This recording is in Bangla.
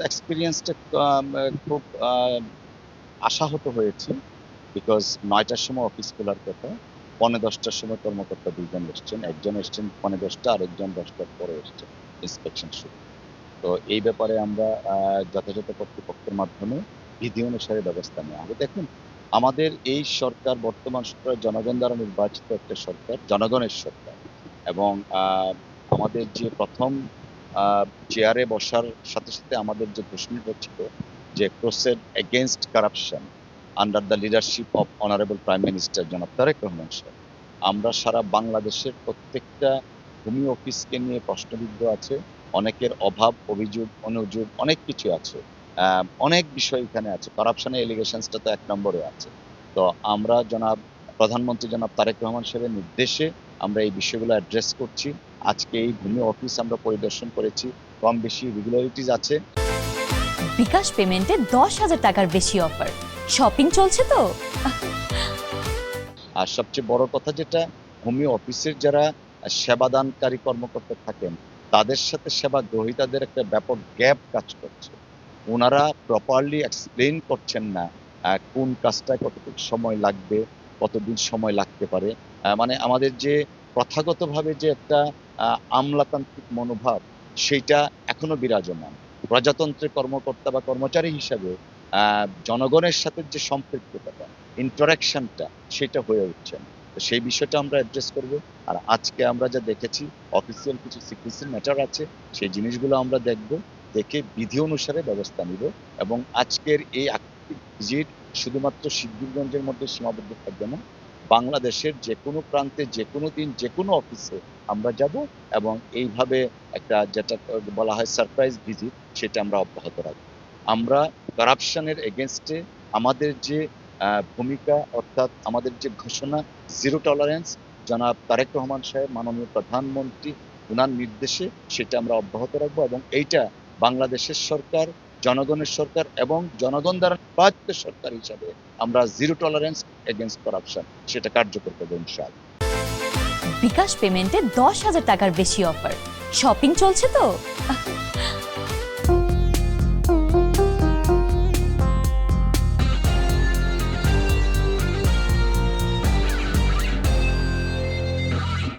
এক্সপেরিয়েন্সটা খুব আশাহত হয়েছি। বিকজ ৯টার সময় অফিস খোলার কথা। ১৫-১০টার সময় কর্মকর্তা ২ জন এসছেন। একজন এসছেন ১৫-১০টা, আরেকজন ১০টার পরে এসছেন ইন্সপেকশন শুরু। তো এই ব্যাপারে আমরা যথাযথ কর্তৃপক্ষের মাধ্যমে বিধি অনুসারে ব্যবস্থা নেওয়া হবে। দেখুন, আমাদের এই সরকার, বর্তমান সরকার জনগণ দ্বারা নির্বাচিত একটা সরকার, জনগণের সরকার। এবং আমাদের যে ১ম চেয়ারে বসার সাথে, সাথে আমাদের যে ঘোষণাটা ছিল যে crusade against corruption under the leadership of honourable prime minister জনাব তারেক রহমান সাহেব। আমরা সারা বাংলাদেশের প্রত্যেকটা ভূমি অফিসকে নিয়ে প্রশ্নবিদ্ধ আছে। অনেকের অভাব, অভিযোগ, অনুযোগ অনেক কিছু আছে। অনেক বিষয় এখানে আছে। করাপশনের এলিগেশনসটা তো ১ নম্বরে আছে। তো আমরা প্রধানমন্ত্রী জনাব তারেক রহমান সাহেবের নির্দেশে আমরা এই বিষয়গুলো অ্যাড্রেস করছি। আজকে এই ভূমি অফিস আমরা পরিদর্শন করেছি। কম বেশি রেগুলারিটিস আছে। বিকাশ পেমেন্টে ১০,০০০ টাকার বেশি অফার। শপিং চলছে তো? আর সবচেয়ে বড় কথা যেটা, ভূমি অফিসের যারা সেবাদানকারী কর্মকর্তা থাকেন, তাদের সাথে সেবা গ্রহীতাদের একটা ব্যাপক গ্যাপ কাজ করছে। উনারা প্রপারলি এক্সপ্লেইন করছেন না কোন কাজটায় কতটুকু সময় লাগবে, কতদিন সময় লাগতে পারে। মানে আমাদের যে প্রথাগতভাবে যে একটা আমলাতান্ত্রিক মনোভাব, সেইটা এখনো বিরাজমান। প্রজাতন্ত্রের কর্মকর্তা বা কর্মচারী হিসাবে জনগণের সাথে যে সম্পৃক্ততাটা, ইন্টারেকশনটা, সেটা হয়ে উঠছে না। তো সেই বিষয়টা আমরা অ্যাড্রেস করব। আর আজকে আমরা যা দেখেছি, অফিসিয়াল কিছু সিক্রেসি ম্যাটার আছে, সেই জিনিসগুলো আমরা দেখব। দেখে বিধি অনুসারে ব্যবস্থা নিব। এবং আজকের এই আকস্মিক ভিজিট শুধুমাত্র শিবগঞ্জের মধ্যে সীমাবদ্ধ থাকবে না। বাংলাদেশের যেকোনো প্রান্তে, যেকোনো দিন, যেকোনো অফিসে আমরা যাব এবং এইভাবে একটা যেটা বলা হয় সারপ্রাইজ ভিজিট, সেটা আমরা অব্যাহত রাখব। আমরা কারাপশনের এগেইনস্টে আমাদের যে ভূমিকা, অর্থাৎ আমাদের যে ঘোষণা জিরো টলারেন্স, জনাব তারেক রহমান সাহেব মাননীয় প্রধানমন্ত্রী উনার নির্দেশে, সেটা আমরা অব্যাহত রাখবো। এবং এইটা বাংলাদেশের সরকার, জনগণের সরকার এবং জনগণ দ্বারা নির্বাচিত সরকার হিসাবে আমরা জিরো টলারেন্স এগেইনস্ট করাপশন সেটা কার্যকর করবো ইনশাআল্লাহ। বিকাশ পেমেন্টে ১০,০০০ টাকার বেশি অফার। শপিং চলছে তো?